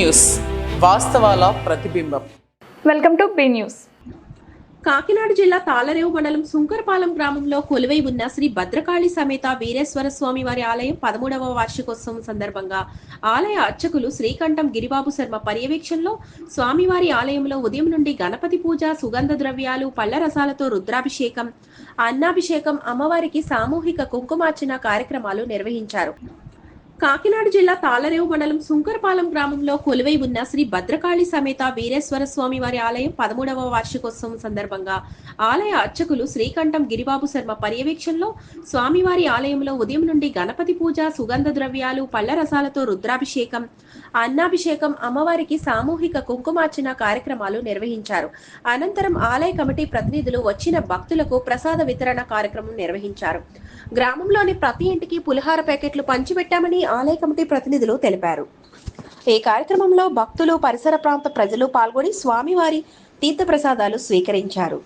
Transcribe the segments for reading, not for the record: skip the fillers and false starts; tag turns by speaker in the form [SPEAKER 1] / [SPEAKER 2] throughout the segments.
[SPEAKER 1] News వాస్తవాల ప్రతిబింబం.
[SPEAKER 2] Welcome to be news.
[SPEAKER 3] Kakinada జిల్లా తాళరేవు మండలం సుంకరపాలెం గ్రామంలో కొలువై ఉన్న శ్రీ భద్రకాళి సమేత వీరేశ్వర స్వామి వారి ఆలయం 13వ వార్షికోత్సవం సందర్భంగా ఆలయ అర్చకులు శ్రీకంఠం గిరిబాబు శర్మ పర్యవేక్షణలో స్వామివారి ఆలయంలో ఉదయం నుండి గణపతి పూజ, సుగంధ ద్రవ్యాలు, పళ్ల రసాలతో రుద్రాభిషేకం, అన్నాభిషేకం, అమ్మవారికి సామూహిక కుంకుమార్చన కార్యక్రమాలు నిర్వహించారు. కాకినాడ జిల్లా తాళరేవు మండలం సుంకరపాలెం గ్రామంలో కొలువై ఉన్న శ్రీ భద్రకాళి సమేత వీరేశ్వర స్వామి వారి ఆలయం 13వ వార్షికోత్సవం సందర్భంగా ఆలయ అర్చకులు శ్రీకంఠం గిరిబాబు శర్మ పర్యవేక్షణలో స్వామివారి ఆలయంలో ఉదయం నుండి గణపతి పూజ, సుగంధ ద్రవ్యాలు, పళ్ల రసాలతో రుద్రాభిషేకం, అన్నాభిషేకం, అమ్మవారికి సామూహిక కుంకుమార్చన కార్యక్రమాలు నిర్వహించారు. అనంతరం ఆలయ కమిటీ ప్రతినిధులు వచ్చిన భక్తులకు ప్రసాద వితరణ కార్యక్రమం నిర్వహించారు. గ్రామంలోని ప్రతి ఇంటికి పులిహార ప్యాకెట్లు పంచిపెట్టామని ఆలయ కమిటీ ప్రతినిధులు తెలిపారు. ఈ కార్యక్రమంలో భక్తులు, పరిసర ప్రాంత ప్రజలు పాల్గొని స్వామివారి తీర్థ ప్రసాదాలు స్వీకరించారు.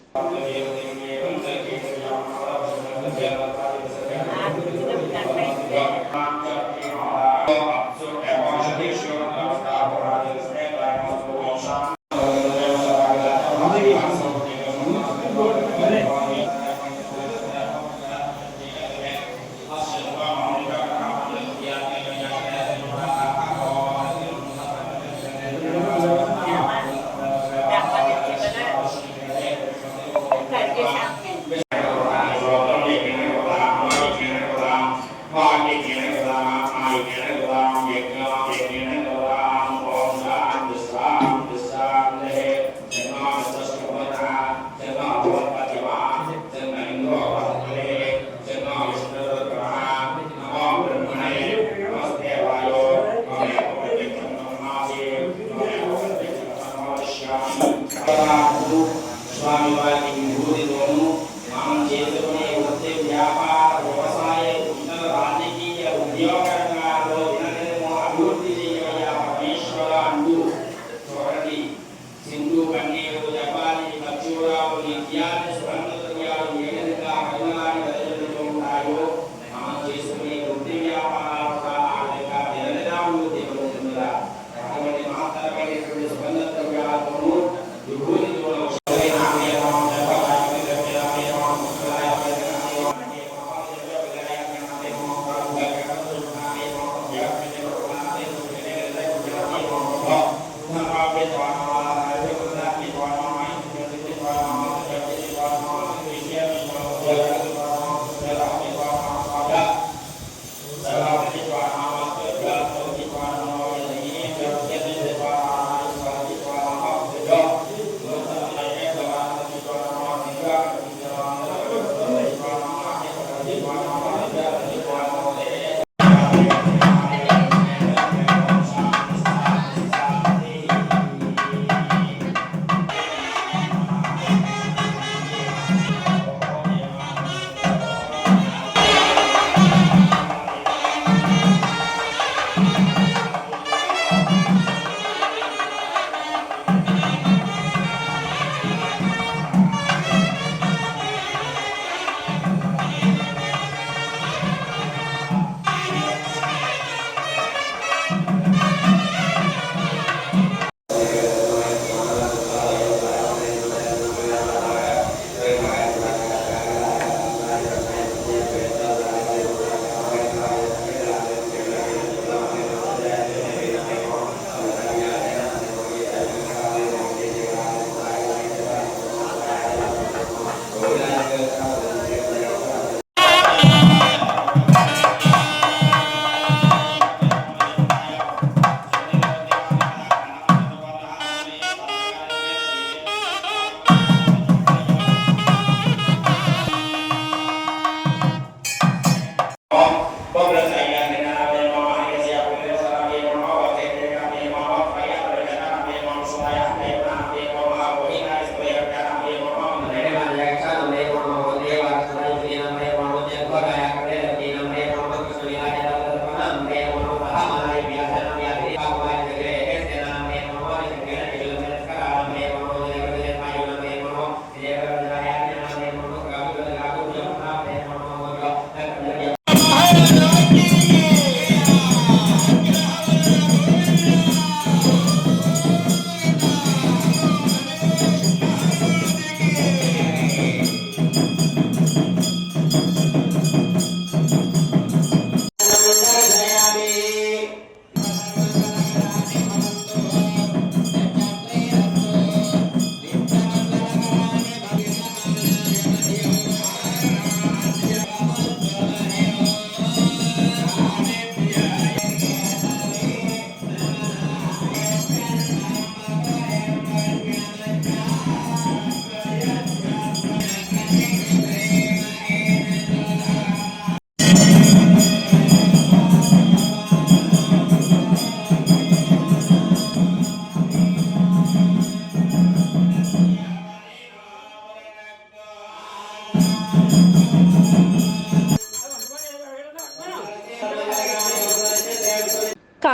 [SPEAKER 4] స్వామివారి విభూతితోనూ మనం చేసుకునే వృత్తి, వ్యాపార, వ్యవసాయ, ఇతర రాజకీయ, ఉద్యోగ రంగాల్లో దినదినము అభివృద్ధి చేయవయ్యా పరమేశ్వర అంటూ చూడండి. సింధు కన్నీరు, జపాలి, ఖర్జూరాలు, నిత్యాన్ని, సుగంధ ద్రవ్యాలు ఏ విధంగా మహిళలాని ప్రజలతో ఉంటాయో మనం చేసుకునే వృత్తి వ్యాపారాలు ఆ విధంగా దినదిన అభివృద్ధి పొందుతుందా. అటువంటి మహత్తరమైనటువంటి సుగంధ ద్రవ్యాలతోనూ విభూతితోనూ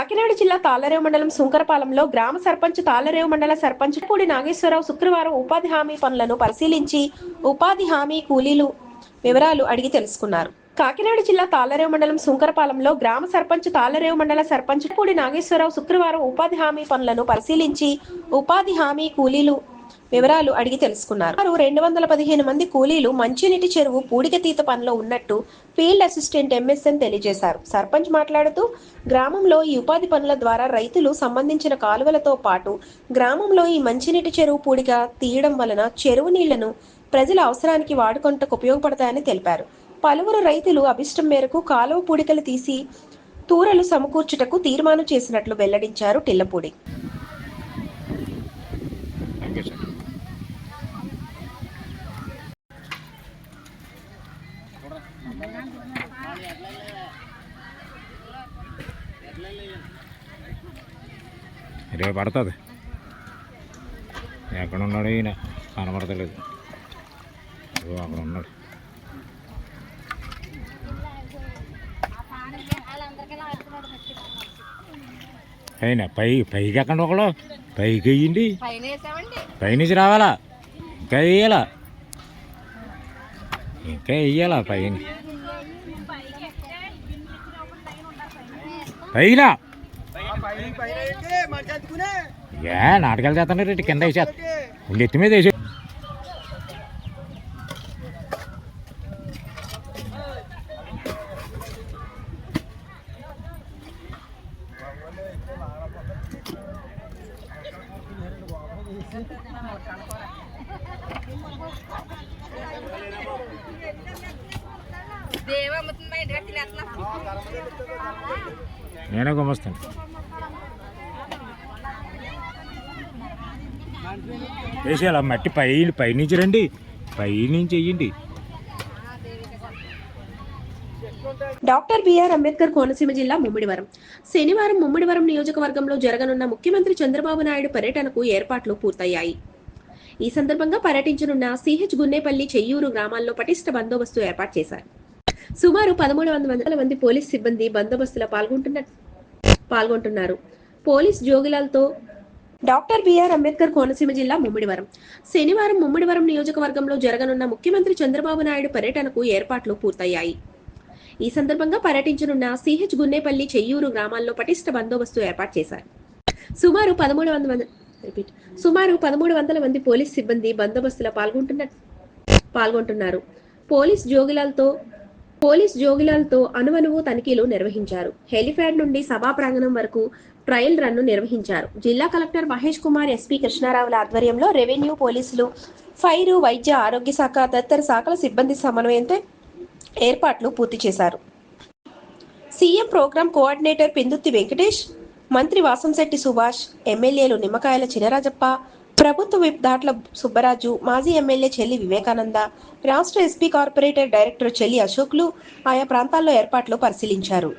[SPEAKER 3] కాకినాడ జిల్లా తాళ్లరేవు మండలం సుంకరపాలెంలో గ్రామ సర్పంచ్ తాళ్లరేవు మండల సర్పంచ్ పూడి నాగేశ్వరరావు శుక్రవారం ఉపాధి హామీ పనులను పరిశీలించి ఉపాధి హామీ కూలీలు వివరాలు అడిగి తెలుసుకున్నారు. కాకినాడ జిల్లా తాళ్లరేవు మండలం సుంకరపాలెంలో గ్రామ సర్పంచ్ తాళ్లరేవు మండల సర్పంచ్ పూడి నాగేశ్వరరావు శుక్రవారం ఉపాధి హామీ పనులను పరిశీలించి ఉపాధి హామీ కూలీలు వివరాలు అడిగి తెలుసుకున్నారు. 215 మంది కూలీలు మంచినీటి చెరువు పూడికతీత పనిలో ఉన్నట్టు ఫీల్డ్ అసిస్టెంట్ ఎంఎస్ఎన్ తెలియజేశారు. సర్పంచ్ మాట్లాడుతూ గ్రామంలో ఈ ఉపాధి పనుల ద్వారా రైతులు సంబంధించిన కాలువలతో పాటు గ్రామంలో ఈ మంచినీటి చెరువు పూడిక తీయడం వలన చెరువు నీళ్లను ప్రజల అవసరానికి వాడుకొంటకు ఉపయోగపడతాయని తెలిపారు. పలువురు రైతులు అభిష్టం మేరకు కాలువ పూడికలు తీసి తూరలు సమకూర్చుటకు తీర్మానం చేసినట్లు వెల్లడించారు టిల్లపూడి.
[SPEAKER 5] రేపు పడుతుంది. ఎక్కడ ఉన్నాడు ఈయన కనబడతలేదు. అక్కడ ఉన్నాడు. అయినా పైకి ఎక్కండి ఒకడు. పైకి వెయ్యండి. పైనుంచి రావాలా? ఇంకా వెయ్యాలా? ఇంకా వెయ్యాలా పైన? పైన నాటకాలు చేస్తాను రేటు కింద వేసేస్తా. ఉండి ఎత్తి మీద వేసే నేనే గుమ్మస్తాను. వేసేయాల మట్టి పైనుంచి రండి. పైనుంచి వెయ్యండి.
[SPEAKER 3] డాక్టర్ బిఆర్ అంబేద్కర్ కోనసీమ జిల్లా ముమ్మిడివరం. శనివారం ముమ్మిడివరం నియోజకవర్గంలో జరగనున్న ముఖ్యమంత్రి చంద్రబాబు నాయుడు పర్యటనకు ఏర్పాట్లు పూర్తయ్యాయి. ఈ సందర్భంగా పర్యటించనున్న సిహెచ్ గున్నేపల్లి, చెయ్యూరు గ్రామాల్లో పటిష్ట బందోబస్తు ఏర్పాటు చేశారు. సుమారు 1300 మంది పోలీస్ సిబ్బంది బందోబస్తులో పాల్గొంటున్నారు. పోలీస్ జోగిలాలతో డాక్టర్ బిఆర్ అంబేద్కర్ కోనసీమ జిల్లా ముమ్మిడివరం. శనివారం ముమ్మిడివరం నియోజకవర్గంలో జరగనున్న ముఖ్యమంత్రి చంద్రబాబు నాయుడు పర్యటనకు ఏర్పాట్లు పూర్తయ్యాయి. ఈ సందర్భంగా పర్యటించనున్న సిహెచ్ గున్నేపల్లి, చెయ్యూరు గ్రామాల్లో పటిష్ట బందోబస్తు ఏర్పాటు చేశారు. సుమారు 1300 మంది పోలీస్ సిబ్బంది బందోబస్తులో పాల్గొంటున్నారు. పోలీస్ జోగిలాలతో అణువణువు తనిఖీలు నిర్వహించారు. హెలిప్యాడ్ నుండి సభా ప్రాంగణం వరకు ట్రయల్ రన్ను నిర్వహించారు. జిల్లా కలెక్టర్ మహేష్ కుమార్, ఎస్పీ కృష్ణారావుల ఆధ్వర్యంలో రెవెన్యూ, పోలీసులు, ఫైరు, వైద్య ఆరోగ్య శాఖ తదితర శాఖల సిబ్బంది సమన్వయంతో ఏర్పాట్లు పూర్తి చేశారు. సీఎం ప్రోగ్రాం కోఆర్డినేటర్ పిందుత్తి వెంకటేష్, మంత్రి వాసంశెట్టి సుభాష్, ఎమ్మెల్యేలు నిమ్మకాయల చినరాజప్ప, ప్రభుత్వ విప్ దాట్ల సుబ్బరాజు, మాజీ ఎమ్మెల్యే చెల్లి వివేకానంద, రాష్ట్ర ఎస్పీ కార్పొరేటర్ డైరెక్టర్ చెల్లి అశోక్లు ఆయా ప్రాంతాల్లో ఏర్పాట్లు పరిశీలించారు.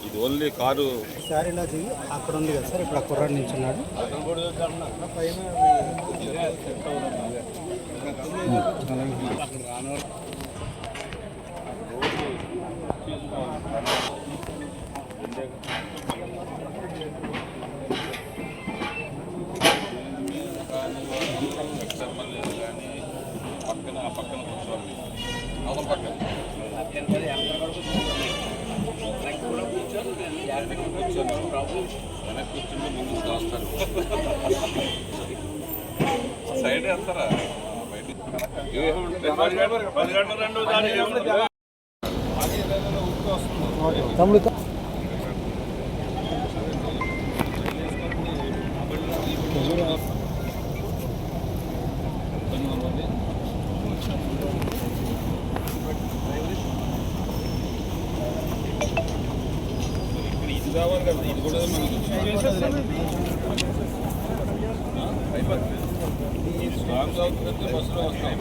[SPEAKER 6] ఇది ఓన్లీ కారు
[SPEAKER 7] సార్ ఇలా చెయ్యి. అక్కడ ఉంది కదా సార్, ఇప్పుడు ఆ కుర్రాడు నిల్చున్నాడు.
[SPEAKER 6] పక్కన కూర్చోవాలి. అవతల పక్కన కూర్చుంటే ముందు వస్తారు. సైడ్ వెళ్తారా?
[SPEAKER 7] తమ్ముడు
[SPEAKER 6] ఇది కావాలి కదా, ఇది కూడా మనకు స్ట్రాంగ్ అవుతుందంటే బస్సులో వస్తాం.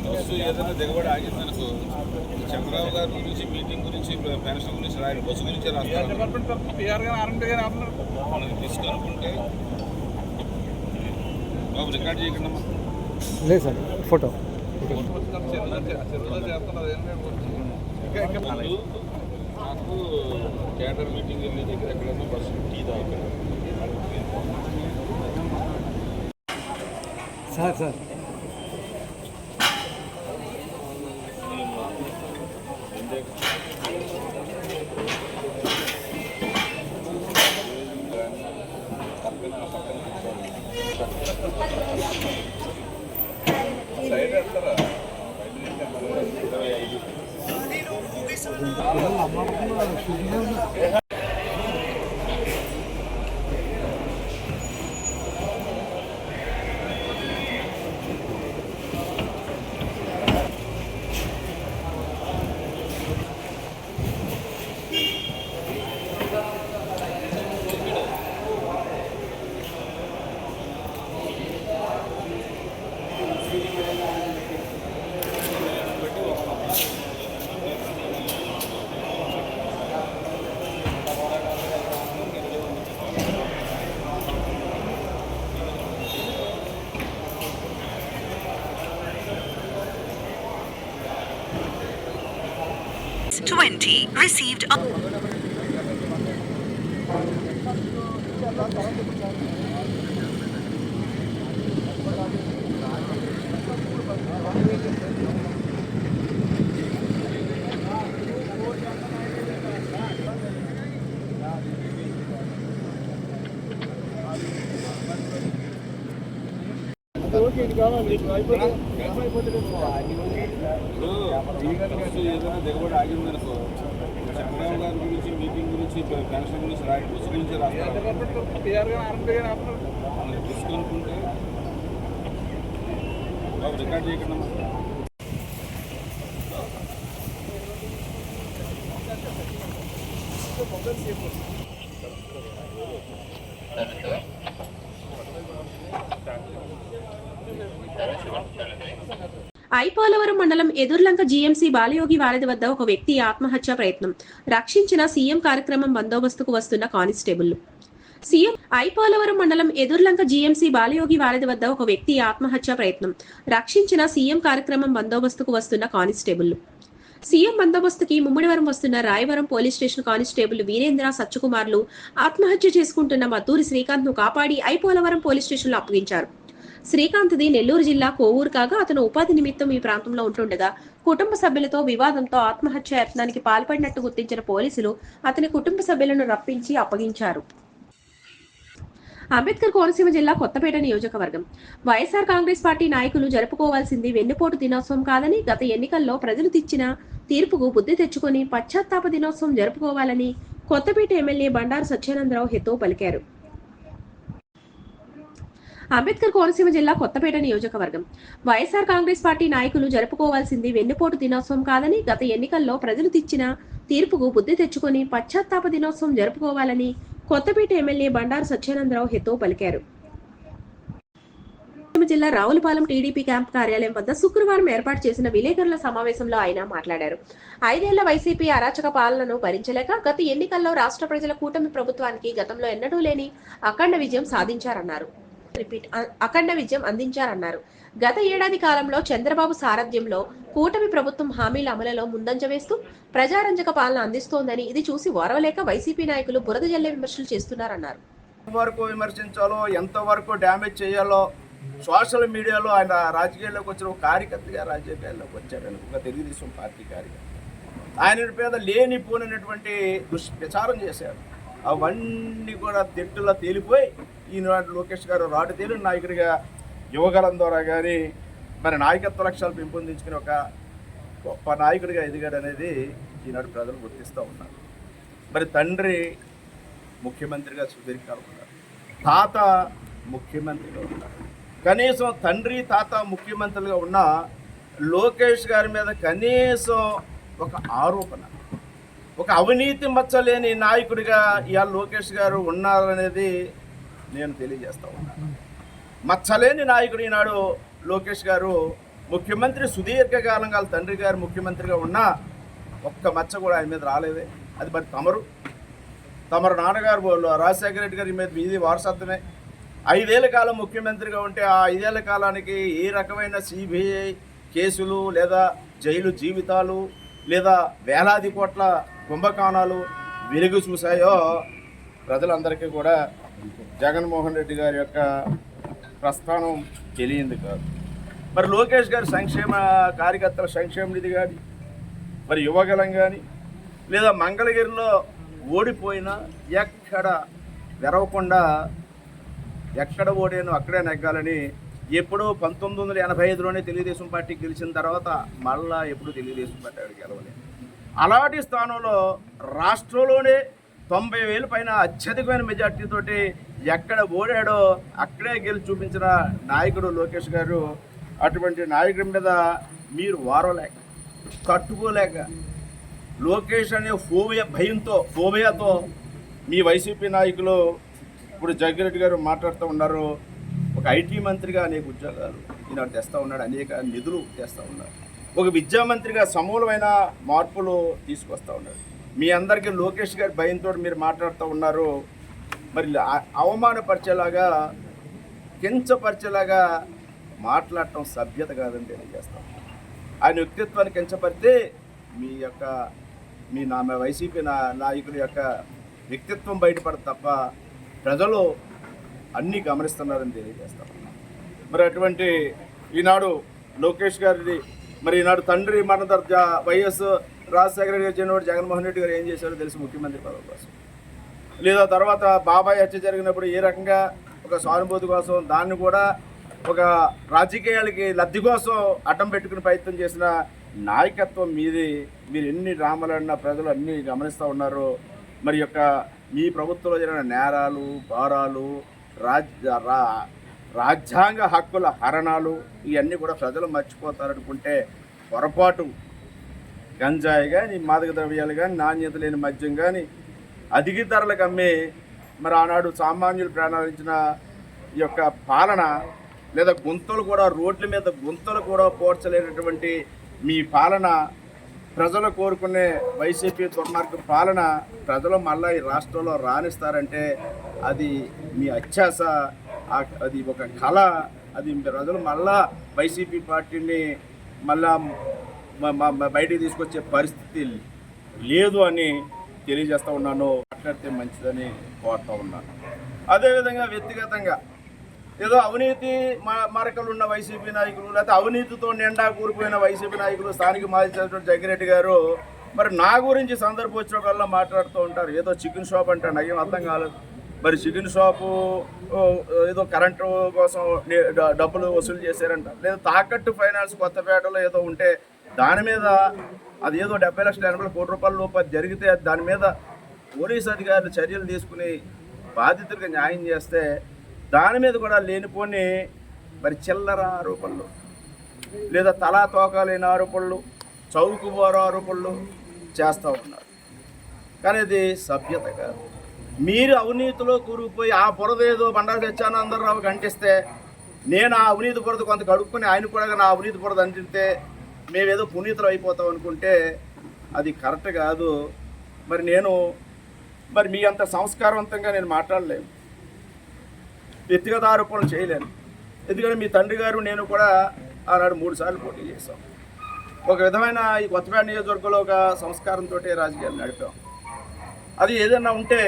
[SPEAKER 6] బస్సు ఏదైనా దిగబడి ఆగిందనుకో, చంద్రబాబు గారి గురించి మీటింగ్ గురించి పెన్షన్ గురించి రాయరు, బస్సు గురించి రాస్తారు. మనం తీసుకనుకుంటే బాబు రికార్డ్ చేయకుండా
[SPEAKER 7] లేదు సార్ ఫోటో
[SPEAKER 6] నాకు క్యాడర్ మీటింగ్ వెళ్ళే దగ్గర ఎక్కడైనా బస్సు టీ తాగుతాను.
[SPEAKER 7] సార్
[SPEAKER 6] సైడ్ వెళ్తారా?
[SPEAKER 8] received a
[SPEAKER 6] ఏదైనా దిగబడి ఆగిందనుకో, చంద్రబాబు గారి గురించి మీటింగ్ గురించి పెన్షన్ గురించి రాయరు, బస్సు గురించి రాస్తారు. మనం తీసుకనుకుంటే బాబు రికార్డ్ చేయకుండా
[SPEAKER 3] ఐపోలవరం మండలం ఎదుర్లంక జీఎంసీ బాలయోగి వారధి వద్ద ఒక వ్యక్తి ఆత్మహత్య ప్రయత్నం, రక్షించిన సీఎం కార్యక్రమం బందోబస్తుకు వస్తున్న కానిస్టేబుల్. ఐపోలవరం మండలం ఎదుర్లంక జీఎంసీ బాలయోగి వారధి వద్ద ఒక వ్యక్తి ఆత్మహత్య ప్రయత్నం, రక్షించిన సీఎం కార్యక్రమం బందోబస్తుకు వస్తున్న కానిస్టేబుల్. సీఎం బందోబస్తుకి ముమ్మడివరం వస్తున్న Rayavaram police station constable Veerendra సత్యకుమార్లు ఆత్మహత్య చేసుకుంటున్న మద్దూరి శ్రీకాంత్ ను కాపాడి ఐపోలవరం పోలీస్ స్టేషన్ లో అప్పగించారు. శ్రీకాంత్ది నెల్లూరు జిల్లా కోవూరు కాగా అతను ఉపాధి నిమిత్తం ఈ ప్రాంతంలో ఉంటుండగా కుటుంబ సభ్యులతో వివాదంతో ఆత్మహత్య యత్నానికి పాల్పడినట్టు గుర్తించిన పోలీసులు అతని కుటుంబ సభ్యులను రప్పించి అప్పగించారు. అంబేద్కర్ కోనసీమ జిల్లా కొత్తపేట నియోజకవర్గం. వైఎస్ఆర్ కాంగ్రెస్ పార్టీ నాయకులు జరుపుకోవాల్సింది వెన్నుపోటు దినోత్సవం కాదని, గత ఎన్నికల్లో ప్రజలు తెచ్చిన తీర్పుకు బుద్ధి తెచ్చుకొని పశ్చాత్తాప దినోత్సవం జరుపుకోవాలని కొత్తపేట ఎమ్మెల్యే బండారు సత్యానందరావు హితవు పలికారు. అంబేద్కర్ కోనసీమ జిల్లా కొత్తపేట నియోజకవర్గం. వైఎస్ఆర్ కాంగ్రెస్ పార్టీ నాయకులు జరుపుకోవాల్సింది వెన్నుపోటు దినోత్సవం కాదని, గత ఎన్నికల్లో ప్రజలు తెచ్చిన తీర్పుకు బుద్ధి తెచ్చుకొని పశ్చాత్తాప దినోత్సవం జరుపుకోవాలని కొత్తపేట ఎమ్మెల్యే బండారు సత్యానందరావు హితవు పలికారు. జిల్లా రావులపాలెం టీడీపీ క్యాంప్ కార్యాలయం వద్ద శుక్రవారం ఏర్పాటు చేసిన విలేకరుల సమావేశంలో ఆయన మాట్లాడారు. 5 ఏళ్ల వైసీపీ అరాచక పాలనను భరించలేక గత ఎన్నికల్లో రాష్ట్ర ప్రజల కూటమి ప్రభుత్వానికి గతంలో ఎన్నడూ లేని అఖండ విజయం అందించారన్నారు. గత ఏడాది కాలంలో చంద్రబాబు సారథ్యంలో కూటమి ప్రభుత్వం హామీల అమలులో ముందంజ వేస్తూ ప్రజారంజక పాలన అందిస్తోందని, ఇది చూసి ఓర్వలేక వైసీపీ నాయకులు బురద జల్లే విమర్శలు చేస్తున్నారన్నారు.
[SPEAKER 9] ఎంతవరకు విమర్శించాలో, ఎంతవరకు డ్యామేజ్ చేయాలో సోషల్ మీడియాలో ఆయన రాజకీయాల్లోకి వచ్చిన ఒక కార్యకర్తగా రాజకీయాల్లోకి వచ్చారని ఒక తెలుగుదేశం పార్టీ కార్యకర్త ఆయన మీద లేనిపోయినటువంటి దుష్ప్రచారం చేశారు. అవన్నీ కూడా తిట్టులా తేలిపోయి ఈనాడు లోకేష్ గారు రాటు తేలిన నాయకుడిగా యువగలం ద్వారా కానీ మరి నాయకత్వ లక్ష్యాలు పెంపొందించుకుని ఒక గొప్ప నాయకుడిగా ఎదిగాడు అనేది ఈనాడు ప్రజలు గుర్తిస్తూ ఉన్నారు. మరి తండ్రి ముఖ్యమంత్రిగా సుదీర్ఘకాలం ఉన్నారు, తాత ముఖ్యమంత్రిగా ఉన్నారు. కనీసం తండ్రి తాత ముఖ్యమంత్రులుగా ఉన్న లోకేష్ గారి మీద కనీసం ఒక ఆరోపణ, ఒక అవినీతి మచ్చలేని నాయకుడిగా ఇవాళ లోకేష్ గారు ఉన్నారనేది నేను తెలియజేస్తా ఉన్నాను. మచ్చలేని నాయకుడు ఈనాడు లోకేష్ గారు ముఖ్యమంత్రి సుదీర్ఘకాలంగా తండ్రి గారు ముఖ్యమంత్రిగా ఉన్నా ఒక్క మచ్చ కూడా ఆయన మీద రాలేదే. అది మరి తమరు నాన్నగారు రాజశేఖర రెడ్డి గారి మీద మీది వారసత్వమే. 5 ఏళ్ల కాలం ముఖ్యమంత్రిగా ఉంటే ఆ 5 ఏళ్ల కాలానికి ఏ రకమైన సిబిఐ కేసులు లేదా జైలు జీవితాలు లేదా వేలాది కోట్ల కుంభకోణాలు వెలుగు చూశాయో ప్రజలందరికీ కూడా జగన్మోహన్ రెడ్డి గారి యొక్క ప్రస్థానం తెలియంది కాదు. మరి లోకేష్ గారి సంక్షేమ కార్యకర్తల సంక్షేమ నిధి కానీ, మరి యువగలం కానీ, లేదా మంగళగిరిలో ఓడిపోయినా ఎక్కడ వెరవకుండా ఎక్కడ ఓడానో అక్కడే నెగ్గాలని ఎప్పుడో 1985లోనే తెలుగుదేశం పార్టీ గెలిచిన తర్వాత మళ్ళా ఎప్పుడు తెలుగుదేశం పార్టీ అక్కడికి గెలవలేదు. అలాంటి స్థానంలో రాష్ట్రంలోనే 90,000 పైన అత్యధికమైన మెజార్టీతోటి ఎక్కడ ఓడాడో అక్కడే గెలిచి చూపించిన నాయకుడు లోకేష్ గారు. అటువంటి నాయకుడి మీద మీరు వారలేక, తట్టుకోలేక, లోకేష్ అనే ఫోబియాతో మీ వైసీపీ నాయకులు ఇప్పుడు జగ్గిరెడ్డి గారు మాట్లాడుతూ ఉన్నారు. ఒక ఐటీ మంత్రిగా అనేక ఉద్యోగాలు ఈనాడు తెస్తూ ఉన్నాడు, అనేక నిధులు తెస్తూ ఉన్నాడు. ఒక విద్యామంత్రిగా సమూలమైన మార్పులు తీసుకొస్తూ ఉన్నాడు. మీ అందరికీ లోకేష్ గారి భయంతో మీరు మాట్లాడుతూ ఉన్నారు. మరి అవమానపరిచేలాగా, కించపరిచేలాగా మాట్లాడటం సభ్యత కాదని తెలియజేస్తాం. ఆయన వ్యక్తిత్వాన్ని కించపరితే మీ వైసీపీ నాయకుల యొక్క వ్యక్తిత్వం బయటపడదు తప్ప ప్రజలు అన్నీ గమనిస్తున్నారని తెలియజేస్తాం. మరి అటువంటి ఈనాడు లోకేష్ గారిది, మరి ఈనాడు తండ్రి మరణ తర్వాత వైఎస్ రాజశేఖర రెడ్డి వచ్చినప్పుడు జగన్మోహన్ రెడ్డి గారు ఏం చేశారో తెలుసు ముఖ్యమంత్రి పదవి కోసం. లేదా తర్వాత బాబాయ్ హత్య జరిగినప్పుడు ఏ రకంగా ఒక సానుభూతి కోసం దాన్ని కూడా ఒక రాజకీయాలకి లబ్ధి కోసం అడ్డం పెట్టుకుని ప్రయత్నం చేసిన నాయకత్వం మీది. మీరు ఎన్ని డ్రామాలన్నా ప్రజలు అన్నీ గమనిస్తూ ఉన్నారు. మరి యొక్క మీ ప్రభుత్వంలో జరిగిన నేరాలు, భారాలు, రాజ్యాంగ హక్కుల హరణాలు ఇవన్నీ కూడా ప్రజలు మర్చిపోతారనుకుంటే పొరపాటు. గంజాయి కానీ, మాదక ద్రవ్యాలు కానీ, నాణ్యత లేని మద్యం కానీ అధిక ధరలకు అమ్మి మరి ఆనాడు సామాన్యులు ప్రాణాలించిన ఈ యొక్క పాలన, లేదా రోడ్ల మీద గుంతలు కూడా పోడ్చలేనటువంటి మీ పాలన, ప్రజలు కోరుకునే వైసీపీ దుర్మార్గ పాలన ప్రజలు మళ్ళీ ఈ రాష్ట్రంలో రాణిస్తారంటే అది మీ అత్యాశ, అది ఒక కళ. అది ప్రజలు మళ్ళా వైసీపీ పార్టీని మళ్ళా బయటికి తీసుకొచ్చే పరిస్థితి లేదు అని తెలియజేస్తూ ఉన్నాను. మాట్లాడితే మంచిదని కోరుతూ ఉన్నాను. అదేవిధంగా వ్యక్తిగతంగా ఏదో అవినీతి మరకలు ఉన్న వైసీపీ నాయకులు, లేకపోతే అవినీతితో నిండా కూరిపోయిన వైసీపీ నాయకులు, స్థానిక మాజీ చైర్మన్ జగ్గిరెడ్డి గారు మరి నా గురించి సందర్భం వచ్చినప్పుడల్లా మాట్లాడుతూ ఉంటారు. ఏదో చికెన్ షాప్ అంటే నాకేం అర్థం కాలేదు. మరి చికెన్ షాపు ఏదో కరెంటు కోసం డబ్బులు వసూలు చేశారంట, లేదా తాకట్టు ఫైనాన్స్ కొత్తపేటలో ఏదో ఉంటే దాని మీద అది ఏదో 70,80,000 కోట్ల రూపాయల లోపు జరిగితే దాని మీద పోలీసు అధికారులు చర్యలు తీసుకుని బాధితులకు న్యాయం చేస్తే దాని మీద కూడా లేనిపోని మరి చిల్లర ఆరోపణలు, లేదా తలా తోక లేని ఆరోపణలు, చౌకుబోరు ఆరోపణలు చేస్తూ ఉన్నారు. కానీ అది సభ్యత కాదు. మీరు అవినీతిలో కూరుకుపోయి ఆ బురద ఏదో బండారు సత్యానందరావుకి అంటిస్తే నేను ఆ అవినీతి బురద కొంత కడుక్కొని ఆయన కూడా నా అవినీతి బురద అంటిస్తే మేమేదో పునీతులు అయిపోతాం అనుకుంటే అది కరెక్ట్ కాదు. మరి మీ అంత సంస్కారవంతంగా నేను మాట్లాడలేను, వ్యక్తిగత ఆరోపణలు చేయలేను. ఎందుకంటే మీ తండ్రి గారు నేను కూడా ఆనాడు 3 సార్లు పోటీ చేశాం. ఒక విధమైన ఈ కొత్తపేట నియోజకవర్గంలో ఒక సంస్కారంతో రాజకీయాలు నడిపాం. అది ఏదైనా ఉంటే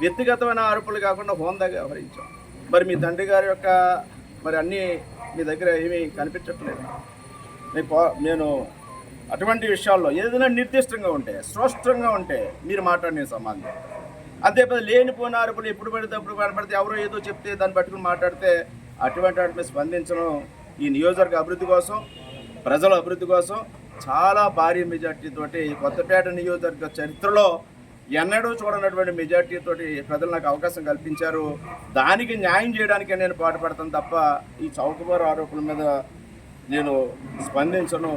[SPEAKER 9] వ్యక్తిగతమైన ఆరోపణలు కాకుండా హోందాగా వ్యవహరించాం. మరి మీ తండ్రి గారి యొక్క మరి అన్నీ మీ దగ్గర ఏమీ కనిపించట్లేదు. నేను అటువంటి విషయాల్లో ఏదైనా నిర్దిష్టంగా ఉంటే, స్పష్టంగా ఉంటే మీరు మాట్లాడిన సంబంధం. అంతే లేనిపోయిన ఆరోపణలు ఎప్పుడు పడితే అప్పుడు కనపడితే ఎవరో ఏదో చెప్తే దాన్ని పట్టుకుని మాట్లాడితే అటువంటి వాటిని స్పందించడం ఈ నియోజకవర్గ అభివృద్ధి కోసం, ప్రజల అభివృద్ధి కోసం చాలా భారీ మెజార్టీతోటి కొత్తపేట నియోజకవర్గ చరిత్రలో ఎన్నడూ చూడనటువంటి మెజార్టీతోటి ప్రజలు నాకు అవకాశం కల్పించారు. దానికి న్యాయం చేయడానికే నేను పాటుపడతాను తప్ప ఈ చౌకబారు ఆరోపణల మీద నేను స్పందించను.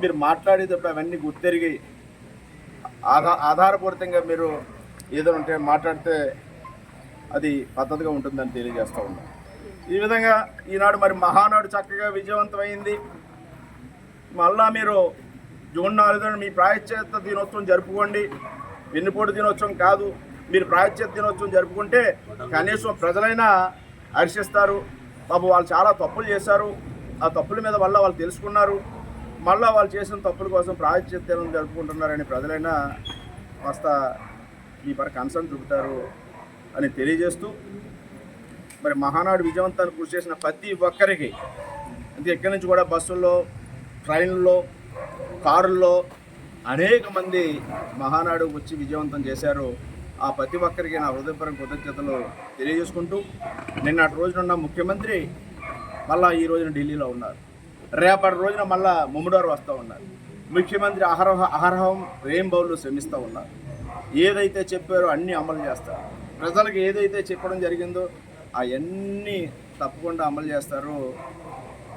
[SPEAKER 9] మీరు మాట్లాడేటప్పుడు అవన్నీ గుర్తెరిగి ఆధారపూరితంగా మీరు ఏదో ఉంటే మాట్లాడితే అది పద్ధతిగా ఉంటుందని తెలియజేస్తూ ఉన్నాను. ఈ విధంగా ఈనాడు మరి మహానాడు చక్కగా విజయవంతమైంది. మళ్ళా మీరు జూన్ 4న మీ ప్రాయశ్చిత్త దినోత్సవం జరుపుకోండి. వెన్నుపోటు దినోత్సవం కాదు, మీరు ప్రాయశ్చిత్త దినోత్సవం జరుపుకుంటే కనీసం ప్రజలైనా హర్షిస్తారు. పాపం వాళ్ళు చాలా తప్పులు చేశారు, ఆ తప్పుల మీద వల్ల వాళ్ళు తెలుసుకున్నారు, మళ్ళీ వాళ్ళు చేసిన తప్పుల కోసం ప్రాయశ్చిత్తం జరుపుకుంటున్నారని ప్రజలైనా కాస్త ఈ పర కన్సర్న్ చూపుతారు అని తెలియజేస్తూ, మరి మహానాడు విజయవంతానికి కృషి చేసిన ప్రతి ఒక్కరికి, అంటే ఎక్కడి నుంచి కూడా బస్సుల్లో, ట్రైన్లలో, కారుల్లో అనేక మంది మహానాడు వచ్చి విజయవంతం చేశారు. ఆ ప్రతి ఒక్కరికి నా హృదయపూర్వక కృతజ్ఞతలు తెలియజేసుకుంటూ, నిన్నటి రోజునున్న ముఖ్యమంత్రి మళ్ళీ ఈ రోజున ఢిల్లీలో ఉన్నారు, రేపటి రోజున మళ్ళీ ముమ్మడోరు వస్తూ ఉన్నారు. ముఖ్యమంత్రి అహరహం రేంబౌళ్ళు శ్రమిస్తూ ఉన్నారు. ఏదైతే చెప్పారో అన్నీ అమలు చేస్తారు. ప్రజలకు ఏదైతే చెప్పడం జరిగిందో అవన్నీ తప్పకుండా అమలు చేస్తారు.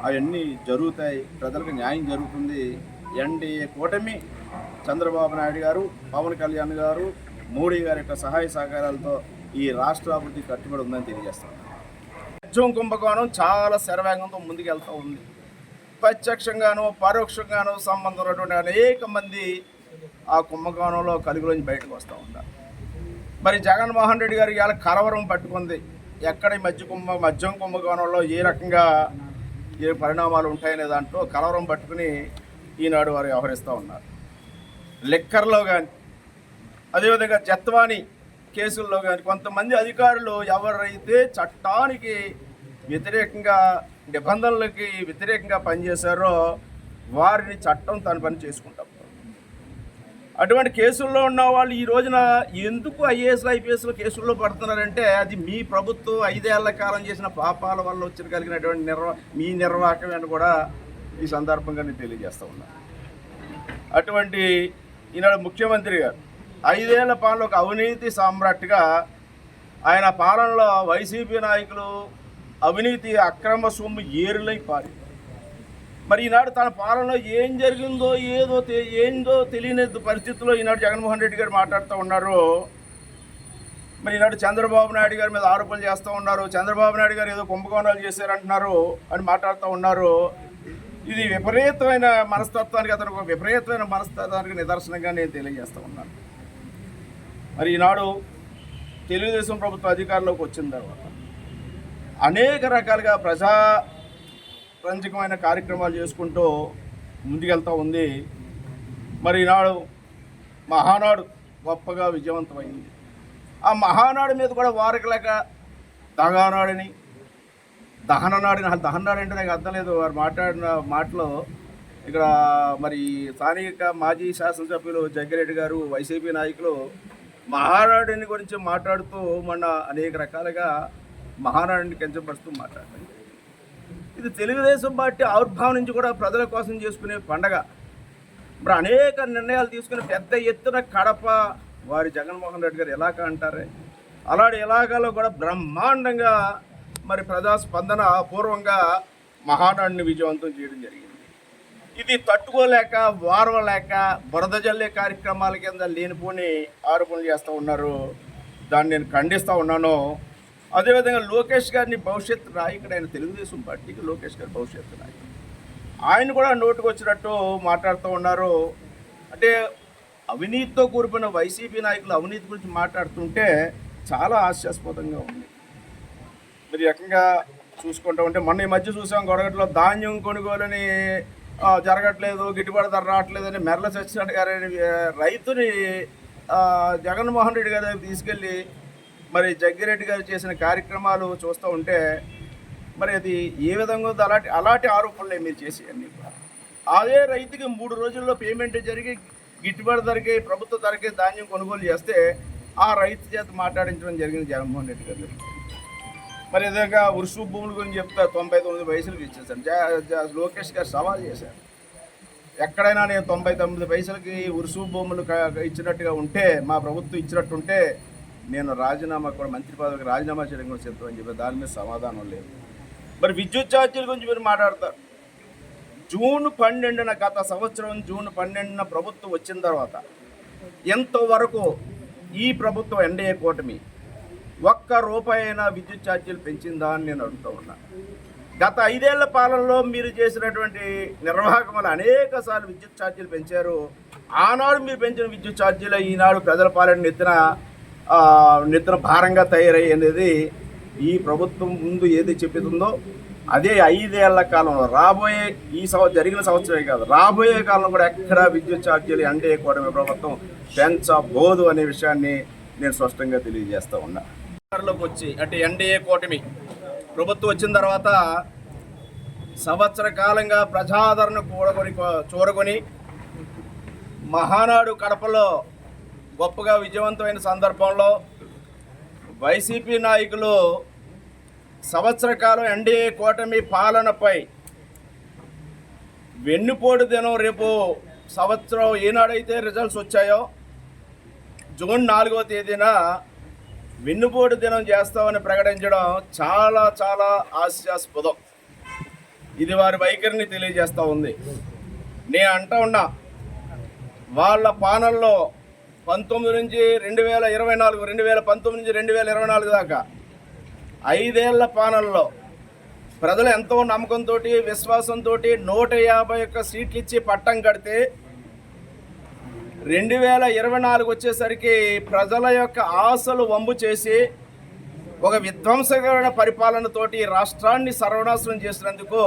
[SPEAKER 9] అవన్నీ జరుగుతాయి, ప్రజలకు న్యాయం జరుగుతుంది. ఎన్డీఏ కూటమి చంద్రబాబు నాయుడు గారు, పవన్ కళ్యాణ్ గారు, మోడీ గారి యొక్క సహాయ సహకారాలతో ఈ రాష్ట్ర అభివృద్ధి కట్టుబడి ఉందని తెలియజేస్తాం. మద్యం కుంభకోణం చాలా శరవేగంతో ముందుకెళ్తూ ఉంది. ప్రత్యక్షంగానూ పరోక్షంగానూ సంబంధం ఉన్నటువంటి అనేక మంది ఆ కుంభకోణంలో కలుగులోంచి బయటకు వస్తూ ఉంటారు. మరి జగన్మోహన్ రెడ్డి గారికి ఇలా కలవరం పట్టుకుంది. ఎక్కడ మద్యం కుంభకోణంలో ఏ రకంగా ఏ పరిణామాలు ఉంటాయనే దాంట్లో కలవరం పట్టుకుని ఈనాడు వారు వ్యవహరిస్తూ ఉన్నారు. లిక్కర్లో కానీ, అదేవిధంగా జత్వానీ కేసుల్లో కానీ కొంతమంది అధికారులు ఎవరైతే చట్టానికి వ్యతిరేకంగా, నిబంధనలకి వ్యతిరేకంగా పనిచేశారో వారిని చట్టం తన పని చేసుకుంటాం. అటువంటి కేసుల్లో ఉన్న వాళ్ళు ఈ రోజున ఎందుకు ఐఏఎస్లు ఐపీఎస్లు కేసుల్లో పడుతున్నారంటే అది మీ ప్రభుత్వం 5 ఏళ్ల కాలం చేసిన పాపాల వల్ల వచ్చి కలిగినటువంటి మీ నిర్వాహకం అని కూడా ఈ సందర్భంగా నేను తెలియజేస్తూ ఉన్నాను. అటువంటి ఈనాడు ముఖ్యమంత్రి గారు 5 ఏళ్ల పాలన ఒక అవినీతి సామ్రాట్గా ఆయన పాలనలో వైసీపీ నాయకులు అవినీతి అక్రమ సొమ్ము ఏరులై పారి, మరి ఈనాడు తన పాలనలో ఏం జరిగిందో ఏందో తెలియని పరిస్థితుల్లో ఈనాడు జగన్మోహన్ రెడ్డి గారు మాట్లాడుతూ ఉన్నారు. మరి ఈనాడు చంద్రబాబు నాయుడు గారి మీద ఆరోపణలు చేస్తూ ఉన్నారు. చంద్రబాబు నాయుడు గారు ఏదో కుంభకోణాలు చేశారంటున్నారు అని మాట్లాడుతూ ఉన్నారు. ఇది విపరీతమైన మనస్తత్వానికి, అతనికి విపరీతమైన మనస్తత్వానికి నిదర్శనంగా నేను తెలియజేస్తూ ఉన్నాను. మరి ఈనాడు తెలుగుదేశం ప్రభుత్వం అధికారంలోకి వచ్చిన తర్వాత అనేక రకాలుగా ప్రజారంజకమైన కార్యక్రమాలు చేసుకుంటూ ముందుకెళ్తూ ఉంది. మరి ఈనాడు మహానాడు గొప్పగా విజయవంతమైంది. ఆ మహానాడు మీద కూడా వారకలేక దగానాడని, దహననాడని, దహననాడు అంటే నాకు అర్థం లేదు వారు మాట్లాడిన మాటలో. ఇక్కడ మరి స్థానిక మాజీ శాసనసభ్యులు జగ్గిరెడ్డి గారు, వైసీపీ నాయకులు మహానాడుని గురించి మాట్లాడుతూ మొన్న అనేక రకాలుగా మహానాడుని కించపరుస్తూ మాట్లాడారు. ఇది తెలుగుదేశం పార్టీ ఆవిర్భావం నుంచి కూడా ప్రజల కోసం చేసుకునే పండగ. మరి అనేక నిర్ణయాలు తీసుకుని పెద్ద ఎత్తున కడప వారి జగన్మోహన్ రెడ్డి గారు ఎలాగ అంటారే అలాంటి ఎలాగాలో కూడా బ్రహ్మాండంగా మరి ప్రజాస్పందన పూర్వంగా మహానాడుని విజయవంతం చేయడం జరిగింది. ఇది తట్టుకోలేక, వారవలేక బురద జల్లే కార్యక్రమాల కింద లేనిపోని ఆరోపణలు చేస్తూ ఉన్నారు. దాన్ని నేను ఖండిస్తూ ఉన్నాను. అదేవిధంగా లోకేష్ గారిని భవిష్యత్తు నాయకుడు, ఆయన తెలుగుదేశం పార్టీకి లోకేష్ గారి భవిష్యత్తు నాయకుడు, ఆయన కూడా నోటుకు వచ్చినట్టు మాట్లాడుతూ ఉన్నారు. అంటే అవినీతితో కూడిపోయిన వైసీపీ నాయకులు అవినీతి గురించి మాట్లాడుతుంటే చాలా హాస్యాస్పదంగా ఉంది. మరి రకంగా చూసుకుంటూ ఉంటే మొన్న ఈ మధ్య చూసాం గొడగట్లో ధాన్యం కొనుగోలని జరగట్లేదు, గిట్టుబాటు ధర రావట్లేదని మెర్ల సత్యనారాయణ గారి రైతుని జగన్మోహన్ రెడ్డి గారి దగ్గర తీసుకెళ్ళి మరి జగ్గిరెడ్డి గారు చేసిన కార్యక్రమాలు చూస్తూ ఉంటే మరి అది ఏ విధంగా ఉందో అలాంటి ఆరోపణలే మీరు చేసి అన్నీ కూడా. అదే రైతుకి 3 రోజుల్లో పేమెంట్ జరిగి గిట్టుబాటు ధరకి, ప్రభుత్వ ధరకి ధాన్యం కొనుగోలు చేస్తే ఆ రైతు చేత మాట్లాడించడం జరిగింది జగన్మోహన్ రెడ్డి గారు. మరి విధంగా వృషభ భూముల గురించి చెప్తా 99 వయసులకు ఇచ్చేసారు. లోకేష్ గారు సవాల్ చేశారు. ఎక్కడైనా నేను 99 పైసలకి ఉరుసు భూములు ఇచ్చినట్టుగా ఉంటే, మా ప్రభుత్వం ఇచ్చినట్టుంటే నేను రాజీనామా కూడా, మంత్రి పదవికి రాజీనామా చేయడం కూడా సిద్ధం అని చెప్పి దాని మీద సమాధానం లేదు. మరి విద్యుత్ ఛార్జీల గురించి మీరు మాట్లాడతారు. జూన్ 12న గత సంవత్సరం జూన్ 12న ప్రభుత్వం వచ్చిన తర్వాత ఎంతవరకు ఈ ప్రభుత్వం ఎన్డీఏ కూటమి ₹1 అయినా విద్యుత్ ఛార్జీలు పెంచిందా అని నేను అడుగుతూ ఉన్నా. గత 5 ఏళ్ల పాలనలో మీరు చేసినటువంటి నిర్వాహకం వల్ల అనేక సార్లు విద్యుత్ ఛార్జీలు పెంచారు. ఆనాడు మీరు పెంచిన విద్యుత్ ఛార్జీలు ఈనాడు ప్రజల పాలన నెత్తిన భారంగా తయారయ్యి అనేది ఈ ప్రభుత్వం ముందు ఏది చెప్తుందో అదే 5 ఏళ్ల కాలంలో రాబోయే జరిగిన సంవత్సరమే కాదు, రాబోయే కాలంలో కూడా ఎక్కడా విద్యుత్ ఛార్జీలు ఎన్డీఏ కూటమి ప్రభుత్వం పెంచబోదు అనే విషయాన్ని నేను స్పష్టంగా తెలియజేస్తూ ఉన్నా. అధికారంలోకి వచ్చి అంటే ఎన్డీఏ కూటమి ప్రభుత్వం వచ్చిన తర్వాత సంవత్సర కాలంగా ప్రజాదరణ చూరగొని మహానాడు కడపలో గొప్పగా విజయవంతమైన సందర్భంలో వైసీపీ నాయకులు సంవత్సర కాలం ఎన్డీఏ కూటమి పాలనపై వెన్నుపోటు దినం రేపు సంవత్సరం ఏనాడైతే రిజల్ట్స్ వచ్చాయో జూన్ 4వ తేదీన వెన్నుపోటు దినం చేస్తామని ప్రకటించడం చాలా చాలా హాస్యాస్పదం. ఇది వారి వైఖరిని తెలియజేస్తూ ఉంది. నేను అంటూ ఉన్నా, వాళ్ళ పాలనలో 19 నుంచి 2024, 2019 నుంచి 2024 దాకా 5 ఏళ్ల పాలనలో ప్రజలు ఎంతో నమ్మకంతో విశ్వాసంతో 151 సీట్లు ఇచ్చి పట్టం కడితే 2024 వచ్చేసరికి ప్రజల యొక్క ఆశలు వమ్ము చేసి ఒక విధ్వంసకరమైన పరిపాలనతోటి రాష్ట్రాన్ని సర్వనాశనం చేసినందుకు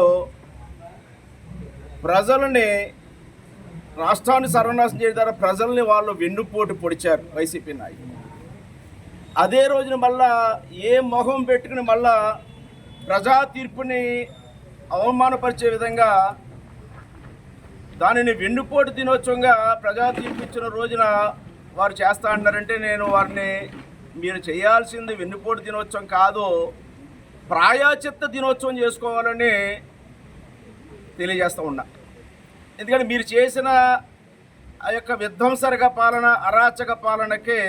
[SPEAKER 9] రాష్ట్రాన్ని సర్వనాశనం చేయడం ద్వారా ప్రజల్ని వాళ్ళు వెన్నుపోటు పొడిచారు వైసీపీ నాయకులు. అదే రోజున మళ్ళా ఏ మొహం పెట్టుకుని మళ్ళా ప్రజా తీర్పుని అవమానపరిచే విధంగా దానిని వెన్నుపోటు దినోత్సవంగా ప్రజా తీర్పు ఇచ్చిన రోజున వారు చేస్తా అన్నారంటే నేను వారిని, మీరు చేయాల్సింది వెన్నుపోటు దినోత్సవం కాదు, ప్రాయశ్చిత్త దినోత్సవం చేసుకోవాలని తెలియజేస్తూ ఉన్నా. ఎందుకంటే మీరు చేసిన ఆ యొక్క విధ్వంసక పాలన, అరాచక పాలనకి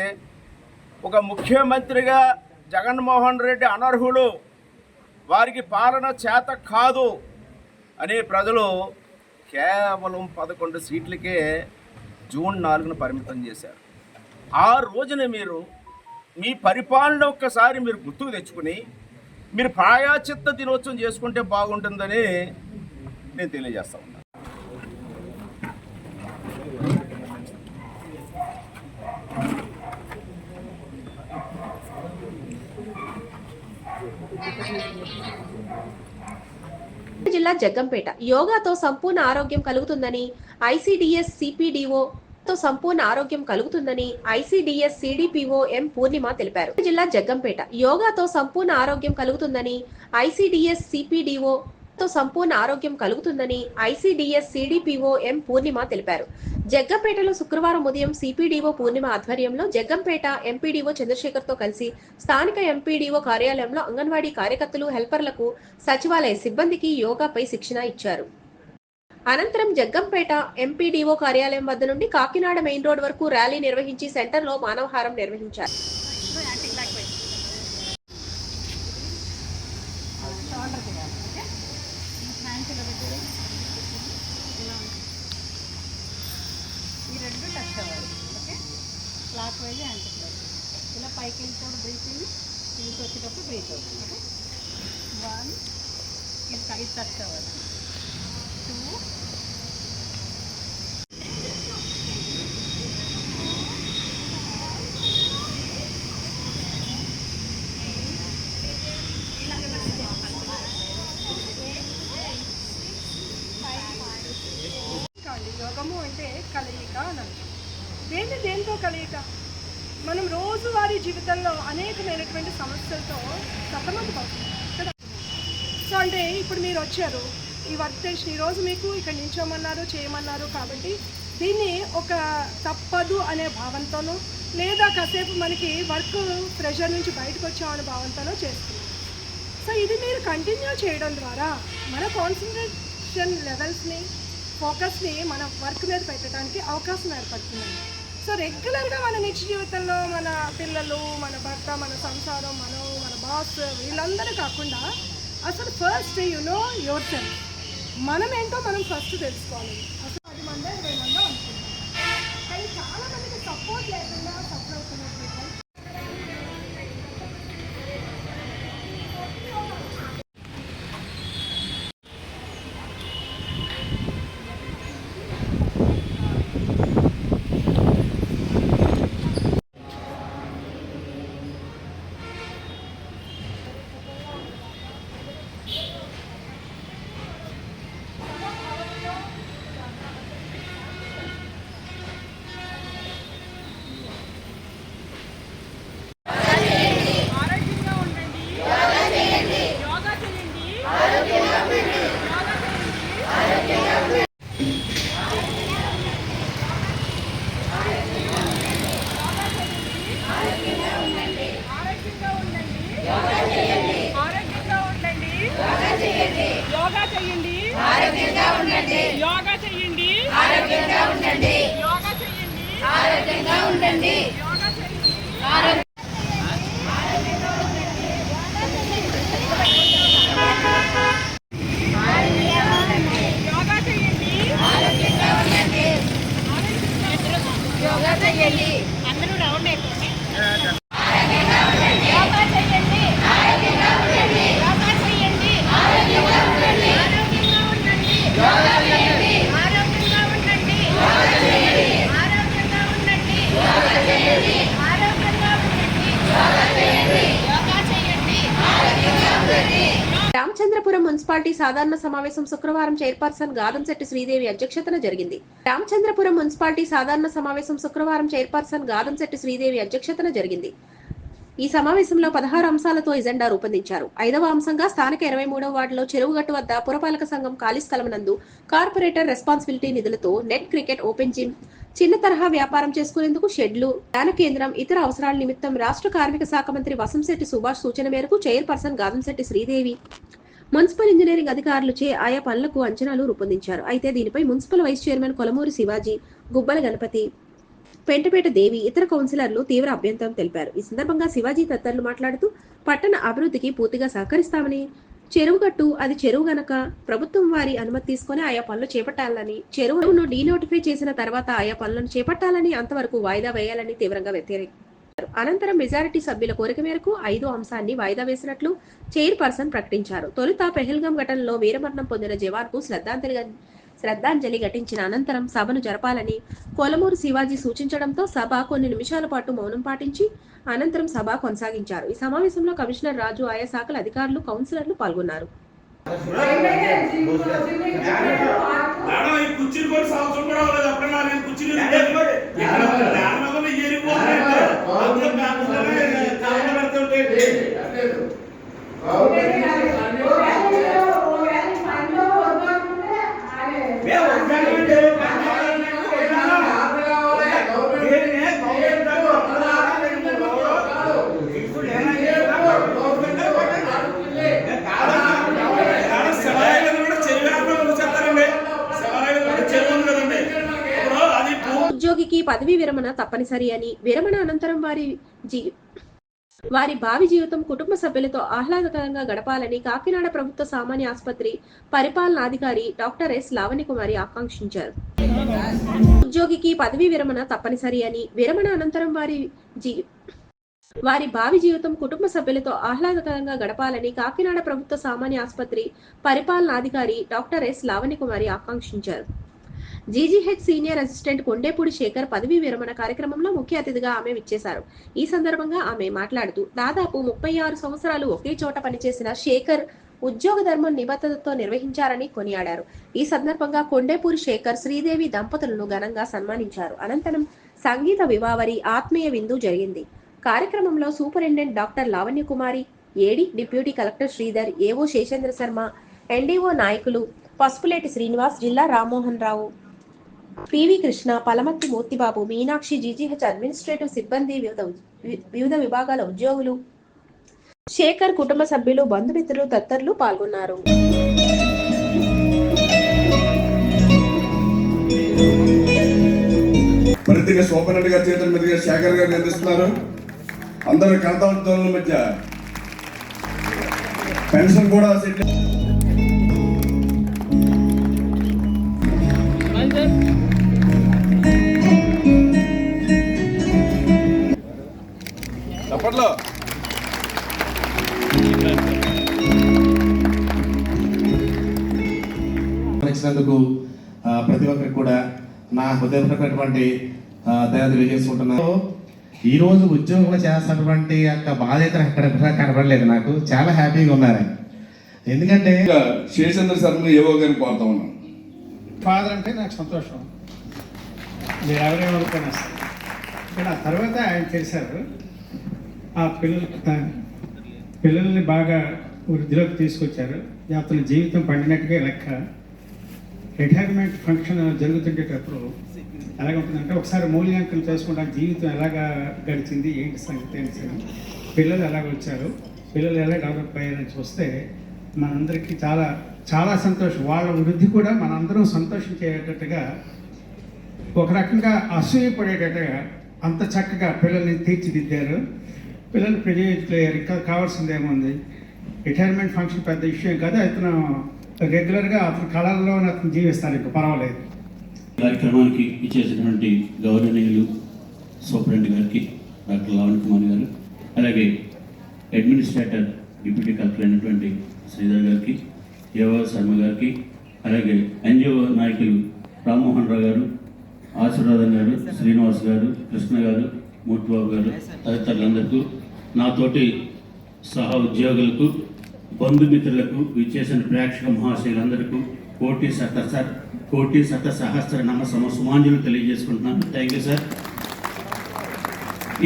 [SPEAKER 9] ఒక ముఖ్యమంత్రిగా జగన్మోహన్ రెడ్డి అనర్హులు, వారికి పాలన చేత కాదు అని ప్రజలు కేవలం 11 సీట్లకే జూన్ 4న పరిమితం చేశారు. ఆ రోజున మీరు మీ పరిపాలన ఒక్కసారి మీరు గుర్తుకు తెచ్చుకుని మీరు ప్రాయశ్చిత్త దినోత్సవం చేసుకుంటే బాగుంటుందని నేను తెలియజేస్తా ఉన్నాను.
[SPEAKER 3] జిల్లా జగ్గంపేట యోగాతో సంపూర్ణ ఆరోగ్యం కలుగుతుందని ఐసీడీఎస్ సిపిడిఓ తో సంపూర్ణ ఆరోగ్యం కలుగుతుందని ఐసీడీఎస్ సిడిపిఓ ఎం పూర్ణిమ తెలిపారు. జిల్లా జగ్గంపేట యోగాతో సంపూర్ణ ఆరోగ్యం కలుగుతుందని ఐసీడీఎస్ సిపిడిఓ తో సంపూర్ణ ఆరోగ్యం కలుగుతుందని ఐసీడీఎస్ సిడిపిఓ ఎం పూర్ణిమ తెలిపారు. జగ్గంపేటలో శుక్రవారం ఉదయం సిపిడిఓ పూర్ణిమ ఆధ్వర్యంలో జగ్గంపేట ఎంపీడీఓ చంద్రశేఖర్ తో కలిసి స్థానిక ఎంపీడీఓ కార్యాలయంలో అంగన్వాడీ కార్యకర్తలు, హెల్పర్లకు, సచివాలయ సిబ్బందికి యోగాపై శిక్షణ ఇచ్చారు. అనంతరం జగ్గంపేట ఎంపీడీఓ కార్యాలయం వద్ద నుండి కాకినాడ మెయిన్ రోడ్ వరకు ర్యాలీ నిర్వహించి సెంటర్లో మానవహారం నిర్వహించారు.
[SPEAKER 10] క్లాక్ వైజ్ యాంటీ క్లాక్ ఇలా పైకి వెళ్ళినప్పుడు బ్రీతింగ్, ఇంటికి వచ్చేటప్పుడు బ్రీత్ అవుతుంది. ఓకే, 1 ఇది టచ్ అవ్వాలి, 2
[SPEAKER 2] యోగము అంటే కలయిక అని అంటాం. దేంతో కలయిక? మనం రోజువారీ జీవితంలో అనేకమైనటువంటి సమస్యలతో సతమతమవుతాం కదా. సో అంటే ఇప్పుడు మీరు వచ్చారు ఈ వర్క్ స్టేషన్, ఈరోజు మీకు ఇక్కడ నిల్చోమన్నారు, చేయమన్నారు కాబట్టి దీన్ని ఒక తప్పదు అనే భావంతోనూ లేదా కాసేపు మనకి వర్క్ ప్రెషర్ నుంచి బయటకు వచ్చామనే భావంతోనూ చేస్తున్నాం. సో ఇది మీరు కంటిన్యూ చేయడం ద్వారా మన కాన్సన్ట్రేషన్ లెవెల్స్ని, ఫోకస్ని మన వర్క్ మీద పెట్టడానికి అవకాశం ఏర్పడుతుంది. సో రెగ్యులర్గా మన నిత్య జీవితంలో మన పిల్లలు, మన భర్త, మన సంసారం, మన బాస్ వీళ్ళందరూ కాకుండా అసలు ఫస్ట్ యువర్ సెల్ఫ్, మనం ఏంటో మనం ఫస్ట్ తెలుసుకోవాలి. అసలు 10 మంది 20 మంది అనుకుంటాం, కానీ చాలా మందికి సపోర్ట్ లేకుండా సఫర్ అవుతున్నట్టు.
[SPEAKER 10] అందరూ రౌండ్ అయిపోయింది.
[SPEAKER 3] రామచంద్రపురం మున్సిపాలిటీ సాధారణ సమావేశం శుక్రవారం చైర్పర్సన్ గాదంశెట్టి శ్రీదేవి అధ్యక్షతన జరిగింది. రామచంద్రపురం మున్సిపాలిటీ సాధారణ సమావేశం శుక్రవారం చైర్పర్సన్ గాదంశెట్టి శ్రీదేవి అధ్యక్షతన జరిగింది. ఈ సమావేశంలో 16 అంశాలతో ఎజెండా రూపొందించారు. 5వ అంశంగా స్థానిక 23వ వార్డులో చెరువుగట్టు వద్ద పురపాలక సంఘం ఖాళీ స్థలం నందు కార్పొరేటర్ రెస్పాన్సిబిలిటీ నిధులతో నెట్ క్రికెట్ ఓపెన్ జిమ్, చిన్న తరహా వ్యాపారం చేసుకునేందుకు షెడ్లు, ధ్యాన కేంద్రం, ఇతర అవసరాల నిమిత్తం రాష్ట్ర కార్మిక శాఖ మంత్రి వసంశెట్టి సుభాష్ సూచన మేరకు chairperson Gadamsetti Sridevi municipal engineering అధికారులచే ఆయా పనులకు అంచనాలు రూపొందించారు. అయితే దీనిపై మున్సిపల్ వైస్ చైర్మన్ కొలమూరి శివాజీ, గుబ్బల గణపతి, పెంటపేట దేవి, ఇతర కౌన్సిలర్లు తీవ్ర అభ్యంతరం తెలిపారు. ఈ సందర్భంగా శివాజీ తదితరులు మాట్లాడుతూ పట్టణ అభివృద్ధికి పూర్తిగా సహకరిస్తామని, చెరువుగట్టు అది చెరువు గనక ప్రభుత్వం వారి అనుమతి తీసుకుని ఆయా పనులు చేపట్టాలని, చెరువును డీనోటిఫై చేసిన తర్వాత ఆయా పనులను చేపట్టాలని, అంతవరకు వాయిదా వేయాలని తీవ్రంగా వ్యతిరేకించారు. అనంతరం మెజారిటీ సభ్యుల కోరిక మేరకు 5వ అంశాన్ని వాయిదా వేసినట్లు చైర్పర్సన్ ప్రకటించారు. తొలుత పెహల్గాం ఘటనలో వీరమరణం పొందిన జవాన్కు శ్రద్ధాంజలి ఘటించిన అనంతరం సభను జరపాలని కొలమూరు శివాజీ సూచించడంతో సభ కొన్ని నిమిషాల పాటు మౌనం పాటించి అనంతరం సభ కొనసాగించారు. ఈ సమావేశంలో కమిషనర్ రాజు, ఆయా శాఖల అధికారులు, కౌన్సిలర్లు పాల్గొన్నారు. ఉద్యోగికి పదవీ విరమణ తప్పనిసరి అని, విరమణ అనంతరం వారి భావి జీవితం కుటుంబ సభ్యులతో ఆహ్లాదకరంగా గడపాలని కాకినాడ ప్రభుత్వ సామాన్య ఆసుపత్రి పరిపాలనాధికారి డాక్టర్ ఎస్ లావణ్యకుమారి ఆకాంక్షించారు. ఉద్యోగికి పదవీ విరమణ తప్పనిసరి అని, విరమణ అనంతరం వారి భావి జీవితం కుటుంబ సభ్యులతో ఆహ్లాదకరంగా గడపాలని కాకినాడ ప్రభుత్వ సామాన్య ఆసుపత్రి పరిపాలనాధికారి డాక్టర్ ఎస్ లావణ్యకుమారి ఆకాంక్షించారు. GGH senior assistant Kondepudi Shekhar పదవీ విరమణ కార్యక్రమంలో ముఖ్య అతిథిగా ఆమె విచ్చేశారు. ఈ సందర్భంగా ఆమె మాట్లాడుతూ దాదాపు 36 సంవత్సరాలు ఒకే చోట పనిచేసిన శేఖర్ ఉద్యోగ ధర్మం నిబద్ధతతో నిర్వహించారని కొనియాడారు. ఈ సందర్భంగా కొండేపూరి శేఖర్, శ్రీదేవి దంపతులను ఘనంగా సన్మానించారు. అనంతరం సంగీత వివావరి, ఆత్మీయ విందు జరిగింది. కార్యక్రమంలో superintendent doctor Lavanyakumari, AD deputy collector Sridhar, AO Seshendra Sharma, NDO నాయకులు పసుపులేటి శ్రీనివాస్, జిల్లా Rammohan Rao, PV Krishna, Palamatti Murthybabu, Meenakshi, GGH administrative సిబ్బంది, వివిధ విభాగాల ఉద్యోగులు, శేఖర్ కుటుంబ సభ్యులు, బంధుమిత్రులు తదితరులు పాల్గొన్నారు.
[SPEAKER 6] ఫలితంగా సోపరెడ్డి గారి చేతుల మీదుగా శేఖర్ గారిని అందిస్తున్నారు. అందరూ కడతాల మధ్య పెన్షన్ కూడా సెటిల్. అప్పట్లో
[SPEAKER 11] ఇచ్చినందుకు ప్రతి ఒక్కరికి కూడా నా హృదయపూర్వకమైనటువంటి ధన్యవాదాలు తెలియజేసుకుంటున్నాను. ఈరోజు ఉద్యోగంలో చేస్తున్నటువంటి యొక్క బాధ్యత అక్కడ కనబడలేదు. నాకు చాలా హ్యాపీగా ఉన్నారు. ఎందుకంటే
[SPEAKER 6] శేషేంద్ర శర్మ ఏవో గారిని కోరుతా ఉన్నాను.
[SPEAKER 7] ఫాదర్ అంటే నాకు సంతోషం. మీరు ఎవరేమనుకున్నా ఇక్కడ ఆ తర్వాత ఆయన తెలిసారు. ఆ పిల్లల్ని బాగా వృద్ధిలోకి తీసుకొచ్చారు. అతని జీవితం పండినట్టుగా లెక్క. రిటైర్మెంట్ ఫంక్షన్ జరుగుతుండేటప్పుడు ఎలాగుంటుందంటే ఒకసారి మూల్యాంకనం చేసుకుంటా జీవితం ఎలాగా గడిచింది, ఏంటి సంగతి ఏంటి, పిల్లలు ఎలాగ వచ్చారు, పిల్లలు ఎలా డెవలప్ అయ్యారని చూస్తే మనందరికీ చాలా చాలా సంతోషం. వాళ్ళ వృద్ధి కూడా మనందరం సంతోషించేటట్టుగా, ఒక రకంగా అసూయపడేటట్టుగా అంత చక్కగా పిల్లల్ని తీర్చిదిద్దారు. పిల్లలు ప్రజలు ఇంకా కావాల్సింది ఏముంది. రిటైర్మెంట్ ఫంక్షన్ పెద్ద విషయం కాదు. అతను రెగ్యులర్గా అతని కళల్లో అతను జీవిస్తారు, ఇంకా పర్వాలేదు.
[SPEAKER 12] కార్యక్రమానికి ఇచ్చేసినటువంటి గౌరవనీయులు సూపరింటెండెంట్ గారికి, డాక్టర్ లావణ్ కుమార్ గారు, అలాగే అడ్మినిస్ట్రేటర్ డిప్యూటీ కలెక్టర్ అయినటువంటి శ్రీధర్ గారికి, యోగా శర్మ గారికి, అలాగే ఎన్జిఓ నాయకులు రామ్మోహన్ రావు గారు, ఆశీర్వాదం గారు, శ్రీనివాస్ గారు, కృష్ణ గారు, మూర్తిబాబు గారు తదితరులందరికీ, నాతోటి సహా ఉద్యోగులకు, బంధుమిత్రులకు, విచ్చేసిన ప్రేక్షక మహాశయులందరికీ కోటి శత సహస్ర సుమాంజలు తెలియజేసుకుంటున్నాను. Thank you sir.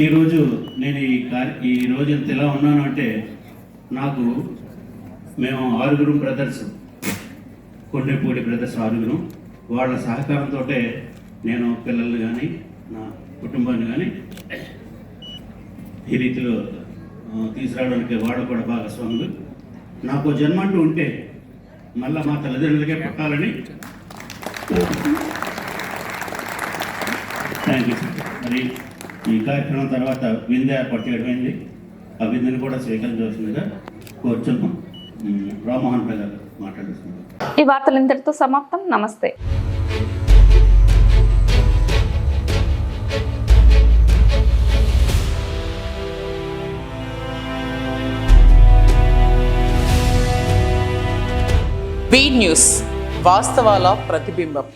[SPEAKER 12] ఈరోజు నేను ఈరోజు ఎంత ఎలా ఉన్నాను అంటే, నాకు మేము 6 బ్రదర్స్, కొండపూడి బ్రదర్స్ 6, వాళ్ళ సహకారంతో నేను పిల్లల్ని కానీ నా కుటుంబాన్ని కానీ ఈ రీతిలో తీసుకురావడానికి వాళ్ళు కూడా భాగస్వాములు. నాకు జన్మ అంటూ ఉంటే మళ్ళీ మా తల్లిదండ్రులకే పుట్టాలని. Thank you sir. మరి ఈ కార్యక్రమం తర్వాత విందు ఏర్పాటు చేయడమైంది. ఆ విందుని కూడా స్వీకరించవలసిందిగా కోరుచున్నాం. రామ్మోహన్ రావు గారు మాట్లాడుతున్నారు.
[SPEAKER 13] ఈ వార్తలు ఇంతటితో సమాప్తం. నమస్తే.
[SPEAKER 1] బీ న్యూస్, వాస్తవాల ప్రతిబింబం.